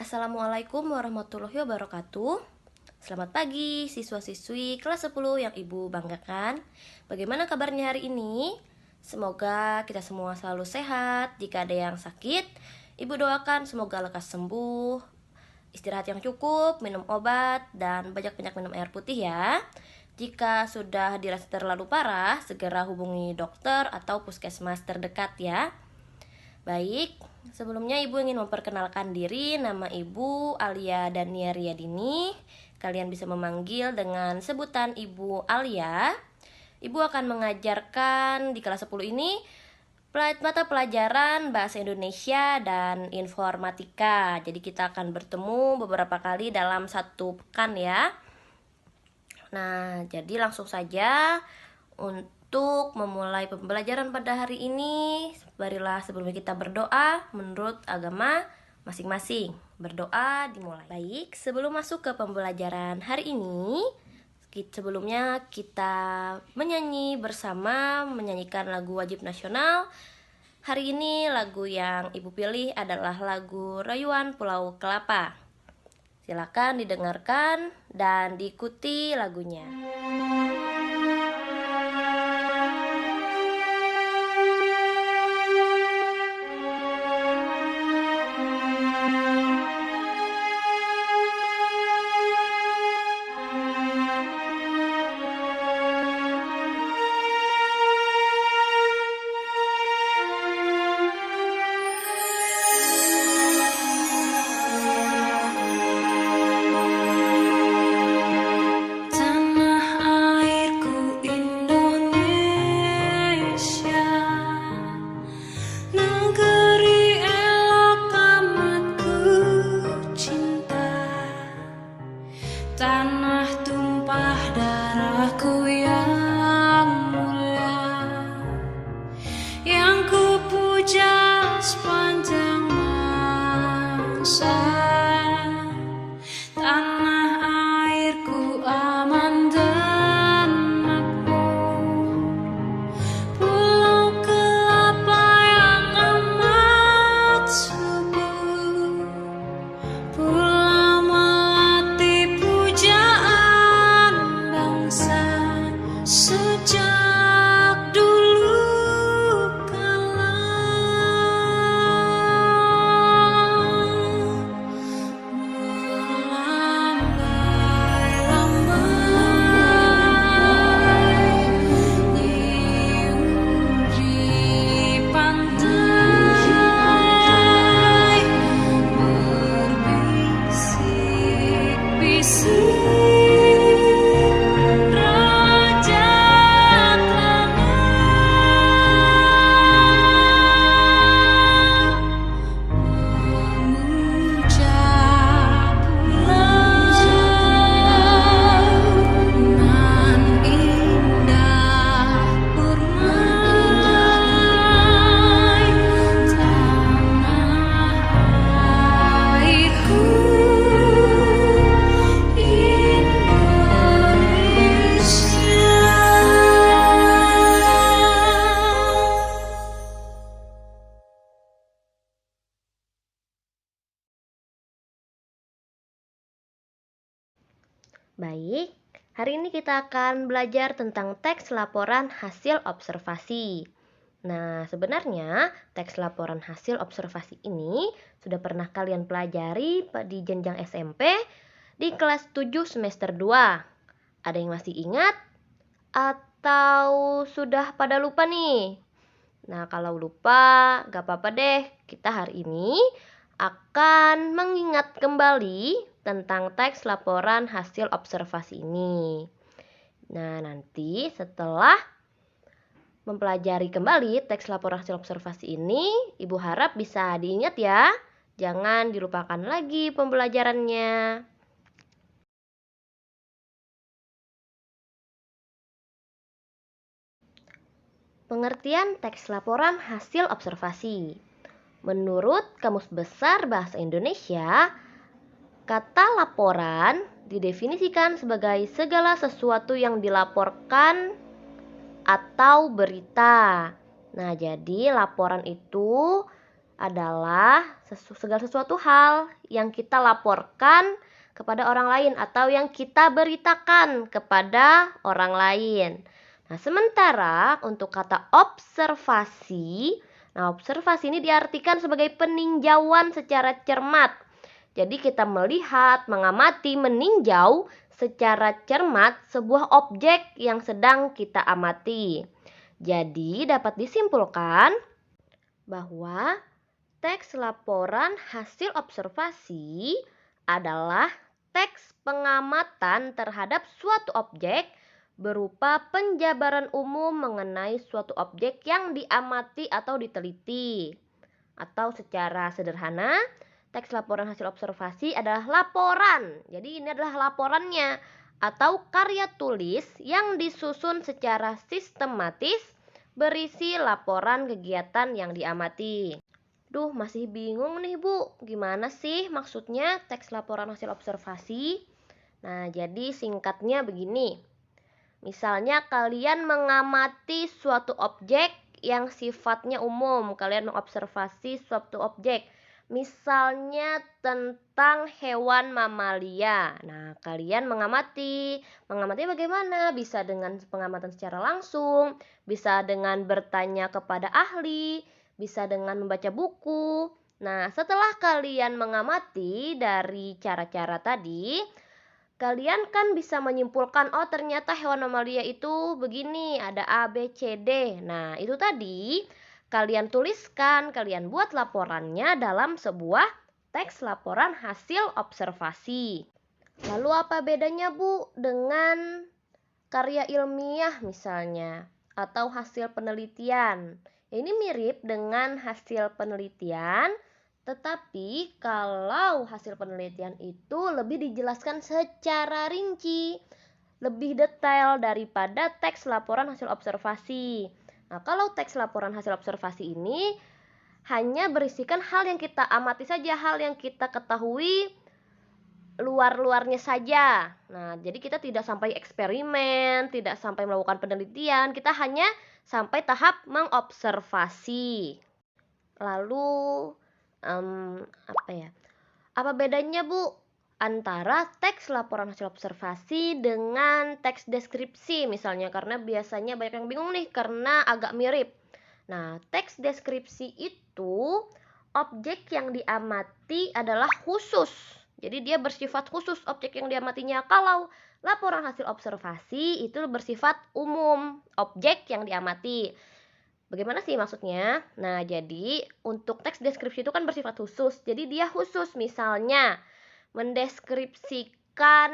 Assalamualaikum warahmatullahi wabarakatuh. Selamat pagi siswa-siswi kelas 10 yang Ibu banggakan. Bagaimana kabarnya hari ini? Semoga kita semua selalu sehat. Jika ada yang sakit, Ibu doakan semoga lekas sembuh. Istirahat yang cukup, minum obat, dan banyak-banyak minum air putih ya. Jika sudah dirasa terlalu parah, segera hubungi dokter atau puskesmas terdekat ya. Baik, sebelumnya Ibu ingin memperkenalkan diri. Nama Ibu Alia Dania Riyadini. Kalian bisa memanggil dengan sebutan Ibu Alia. Ibu akan mengajarkan di kelas 10 ini mata pelajaran Bahasa Indonesia dan Informatika. Jadi kita akan bertemu beberapa kali dalam satu pekan ya. Nah, jadi langsung saja untuk memulai pembelajaran pada hari ini, marilah sebelumnya kita berdoa menurut agama masing-masing. Berdoa dimulai. Baik, sebelum masuk ke pembelajaran hari ini, sebelumnya kita menyanyi bersama, menyanyikan lagu wajib nasional. Hari ini lagu yang Ibu pilih adalah lagu Rayuan Pulau Kelapa. Silakan didengarkan dan diikuti lagunya. Tanah tumpah darahku yang mulia, yang ku puja sepanjang masa. Tanah airku aman dan makmur, Pulau Kelapa yang amat subur, Pulau melati pujaan bangsa sejak dulu kala. Melambai-lambai di pantai, berbisik-bisik raja tanah, memuja pulau nan indah permai. Tanah airku Indonesia. Baik, hari ini kita akan belajar tentang teks laporan hasil observasi. Nah, sebenarnya teks laporan hasil observasi ini sudah pernah kalian pelajari di jenjang SMP di kelas 7 semester 2. Ada yang masih ingat? Atau sudah pada lupa nih? Nah, kalau lupa, gak apa-apa deh. Kita hari ini akan mengingat kembali tentang teks laporan hasil observasi ini. Nah, nanti setelah mempelajari kembali teks laporan hasil observasi ini, Ibu harap bisa diingat ya. Jangan dilupakan lagi pembelajarannya. Pengertian teks laporan hasil observasi. Menurut Kamus Besar Bahasa Indonesia, kata laporan didefinisikan sebagai segala sesuatu yang dilaporkan atau berita. Nah, jadi laporan itu adalah segala sesuatu hal yang kita laporkan kepada orang lain atau yang kita beritakan kepada orang lain. Nah, sementara untuk kata observasi, nah observasi ini diartikan sebagai peninjauan secara cermat. Jadi kita melihat, mengamati, meninjau secara cermat sebuah objek yang sedang kita amati. Jadi dapat disimpulkan bahwa teks laporan hasil observasi adalah teks pengamatan terhadap suatu objek berupa penjabaran umum mengenai suatu objek yang diamati atau diteliti. Atau secara sederhana, teks laporan hasil observasi adalah laporan. Jadi ini adalah laporannya atau karya tulis yang disusun secara sistematis berisi laporan kegiatan yang diamati. Duh, masih bingung nih Bu, gimana sih maksudnya teks laporan hasil observasi? Nah, jadi singkatnya begini. Misalnya kalian mengamati suatu objek yang sifatnya umum, kalian mengobservasi suatu objek. Misalnya tentang hewan mamalia. Nah, kalian mengamati bagaimana? Bisa dengan pengamatan secara langsung, bisa dengan bertanya kepada ahli, bisa dengan membaca buku. Nah, setelah kalian mengamati dari cara-cara tadi, kalian kan bisa menyimpulkan, oh ternyata hewan mamalia itu begini, ada A, B, C, D. Nah, itu tadi kalian tuliskan, kalian buat laporannya dalam sebuah teks laporan hasil observasi. Lalu apa bedanya Bu dengan karya ilmiah misalnya atau hasil penelitian? Ini mirip dengan hasil penelitian, tetapi kalau hasil penelitian itu lebih dijelaskan secara rinci, lebih detail daripada teks laporan hasil observasi. Nah, kalau teks laporan hasil observasi ini hanya berisikan hal yang kita amati saja, hal yang kita ketahui luar-luarnya saja. Nah, jadi kita tidak sampai eksperimen, tidak sampai melakukan penelitian, kita hanya sampai tahap mengobservasi. Lalu apa bedanya Bu antara teks laporan hasil observasi dengan teks deskripsi misalnya, karena biasanya banyak yang bingung nih karena agak mirip. Nah, teks deskripsi itu objek yang diamati adalah khusus. Jadi dia bersifat khusus objek yang diamatinya. Kalau laporan hasil observasi itu bersifat umum, objek yang diamati. Bagaimana sih maksudnya? Nah, jadi untuk teks deskripsi itu kan bersifat khusus. Jadi dia khusus misalnya mendeskripsikan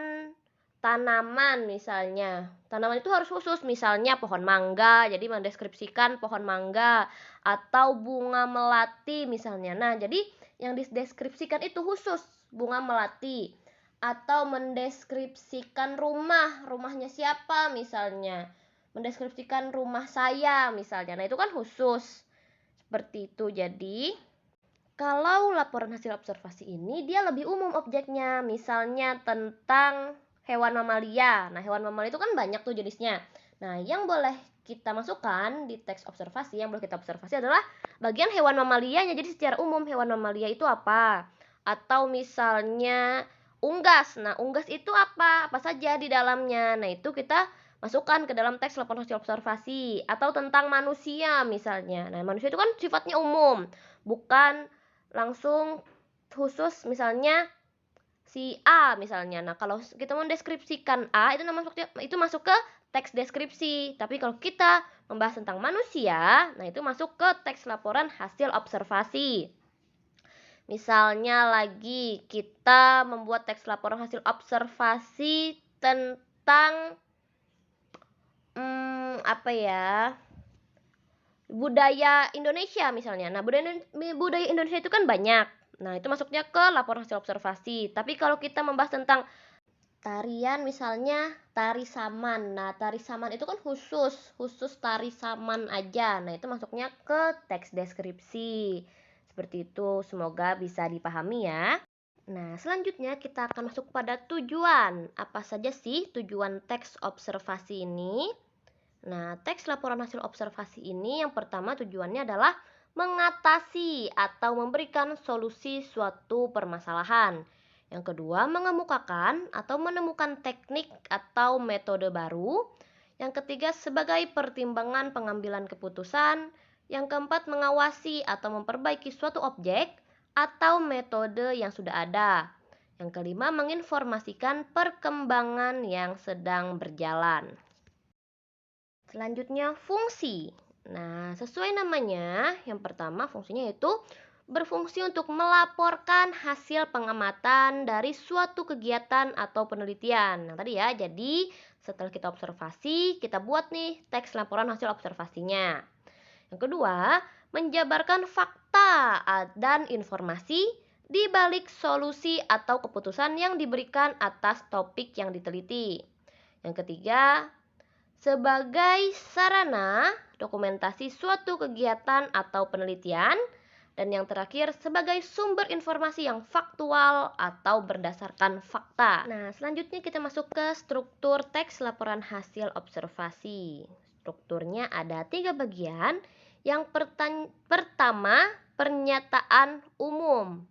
tanaman misalnya. Tanaman itu harus khusus, misalnya pohon mangga. Jadi mendeskripsikan pohon mangga atau bunga melati misalnya. Nah, jadi yang dideskripsikan itu khusus bunga melati atau mendeskripsikan rumahnya siapa misalnya. Mendeskripsikan rumah saya misalnya. Nah, itu kan khusus. Seperti itu. Jadi, kalau laporan hasil observasi ini dia lebih umum objeknya. Misalnya tentang hewan mamalia. Nah, hewan mamalia itu kan banyak tuh jenisnya. Nah, yang boleh kita masukkan di teks observasi, yang boleh kita observasi adalah bagian hewan mamalianya. Jadi secara umum hewan mamalia itu apa? Atau misalnya unggas. Nah, unggas itu apa? Apa saja di dalamnya? Nah, itu kita masukkan ke dalam teks laporan hasil observasi. Atau tentang manusia misalnya. Nah, manusia itu kan sifatnya umum, bukan langsung khusus misalnya si A misalnya. Nah, kalau kita mendeskripsikan A itu masuk ke teks deskripsi. Tapi kalau kita membahas tentang manusia, nah itu masuk ke teks laporan hasil observasi. Misalnya lagi kita membuat teks laporan hasil observasi tentang budaya Indonesia misalnya. Nah, budaya Indonesia itu kan banyak. Nah, itu masuknya ke laporan hasil observasi. Tapi kalau kita membahas tentang tarian misalnya tari saman. Nah, tari saman itu kan khusus tari saman aja. Nah, itu masuknya ke teks deskripsi. Seperti itu, semoga bisa dipahami ya. Nah, selanjutnya kita akan masuk pada tujuan. Apa saja sih tujuan teks observasi ini? Nah, teks laporan hasil observasi ini yang pertama tujuannya adalah mengatasi atau memberikan solusi suatu permasalahan. Yang kedua, mengemukakan atau menemukan teknik atau metode baru. Yang ketiga, sebagai pertimbangan pengambilan keputusan. Yang keempat, mengawasi atau memperbaiki suatu objek atau metode yang sudah ada. Yang kelima, menginformasikan perkembangan yang sedang berjalan. Selanjutnya, fungsi. Nah, sesuai namanya, yang pertama fungsinya yaitu berfungsi untuk melaporkan hasil pengamatan dari suatu kegiatan atau penelitian. Nah, tadi ya, jadi setelah kita observasi, kita buat nih teks laporan hasil observasinya. Yang kedua, menjabarkan fakta dan informasi di balik solusi atau keputusan yang diberikan atas topik yang diteliti. Yang ketiga, sebagai sarana dokumentasi suatu kegiatan atau penelitian. Dan yang terakhir, sebagai sumber informasi yang faktual atau berdasarkan fakta. Nah, selanjutnya kita masuk ke struktur teks laporan hasil observasi. Strukturnya ada 3 bagian. Yang pertama, pernyataan umum.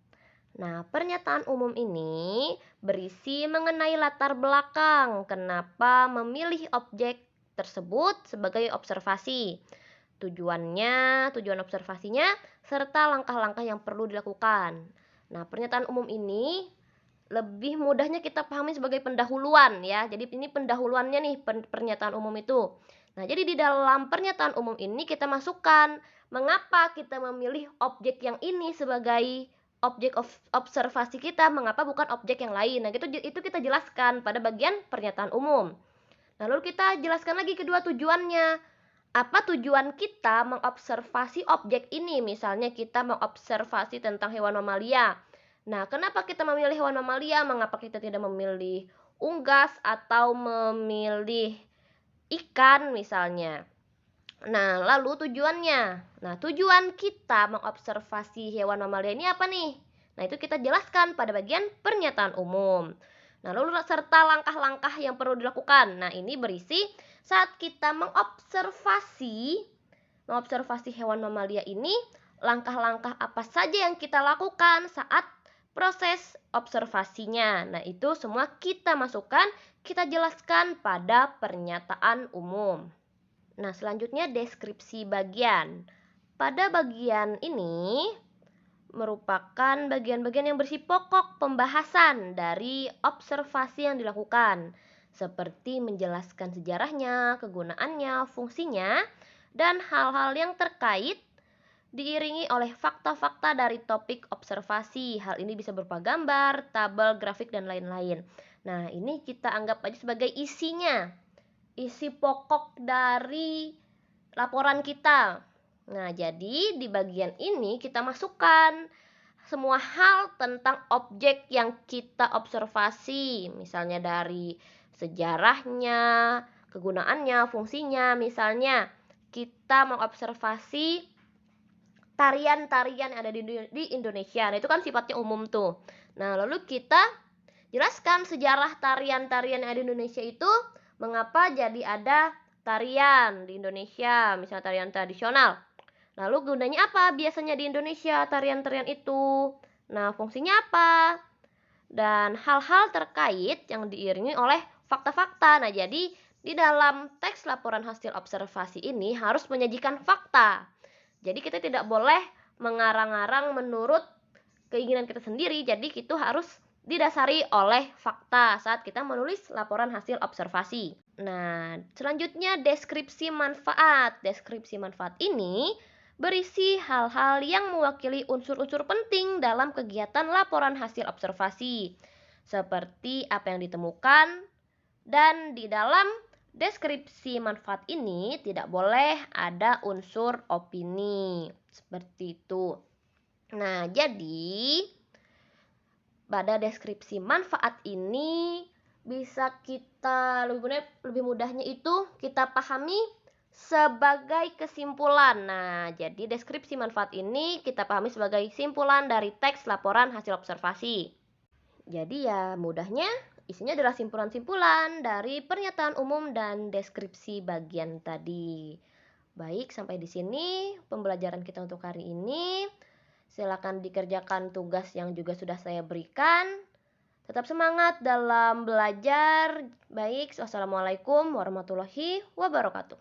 Nah, pernyataan umum ini berisi mengenai latar belakang kenapa memilih objek tersebut sebagai observasi, tujuan observasinya, serta langkah-langkah yang perlu dilakukan. Nah, pernyataan umum ini lebih mudahnya kita pahami sebagai pendahuluan ya. Jadi ini pendahuluannya nih pernyataan umum itu. Nah, jadi di dalam pernyataan umum ini kita masukkan mengapa kita memilih objek yang ini sebagai objek observasi kita, mengapa bukan objek yang lain. Nah, itu kita jelaskan pada bagian pernyataan umum. Nah, lalu kita jelaskan lagi kedua tujuannya. Apa tujuan kita mengobservasi objek ini? Misalnya kita mengobservasi tentang hewan mamalia. Nah, kenapa kita memilih hewan mamalia? Mengapa kita tidak memilih unggas atau memilih ikan misalnya? Nah, lalu tujuannya. Nah, tujuan kita mengobservasi hewan mamalia ini apa nih? Nah, itu kita jelaskan pada bagian pernyataan umum. Nah, lalu serta langkah-langkah yang perlu dilakukan. Nah, ini berisi saat kita mengobservasi hewan mamalia ini, langkah-langkah apa saja yang kita lakukan saat proses observasinya. Nah, itu semua kita masukkan, kita jelaskan pada pernyataan umum. Nah, selanjutnya deskripsi bagian. Pada bagian ini merupakan bagian-bagian yang berisi pokok pembahasan dari observasi yang dilakukan, seperti menjelaskan sejarahnya, kegunaannya, fungsinya, dan hal-hal yang terkait, diiringi oleh fakta-fakta dari topik observasi. Hal ini bisa berupa gambar, tabel, grafik, dan lain-lain. Nah, ini kita anggap aja sebagai isinya, isi pokok dari laporan kita. Nah, jadi di bagian ini kita masukkan semua hal tentang objek yang kita observasi. Misalnya dari sejarahnya, kegunaannya, fungsinya. Misalnya kita mengobservasi tarian-tarian yang ada di Indonesia. Nah, itu kan sifatnya umum tuh. Nah, lalu kita jelaskan sejarah tarian-tarian yang ada di Indonesia itu, mengapa jadi ada tarian di Indonesia, misalnya tarian tradisional. Lalu gunanya apa biasanya di Indonesia tarian-tarian itu? Nah, fungsinya apa? Dan hal-hal terkait yang diiringi oleh fakta-fakta. Nah, jadi di dalam teks laporan hasil observasi ini harus menyajikan fakta. Jadi kita tidak boleh mengarang-arang menurut keinginan kita sendiri. Jadi itu harus didasari oleh fakta saat kita menulis laporan hasil observasi. Nah, selanjutnya deskripsi manfaat. Deskripsi manfaat ini berisi hal-hal yang mewakili unsur-unsur penting dalam kegiatan laporan hasil observasi, seperti apa yang ditemukan, dan di dalam deskripsi manfaat ini tidak boleh ada unsur opini, seperti itu. Nah, jadi pada deskripsi manfaat ini bisa kita lebih mudahnya itu kita pahami sebagai kesimpulan. Nah, jadi deskripsi manfaat ini kita pahami sebagai simpulan dari teks laporan hasil observasi. Jadi ya mudahnya isinya adalah simpulan-simpulan dari pernyataan umum dan deskripsi bagian tadi. Baik, sampai di sini pembelajaran kita untuk hari ini. Silakan dikerjakan tugas yang juga sudah saya berikan. Tetap semangat dalam belajar. Baik, wassalamualaikum warahmatullahi wabarakatuh.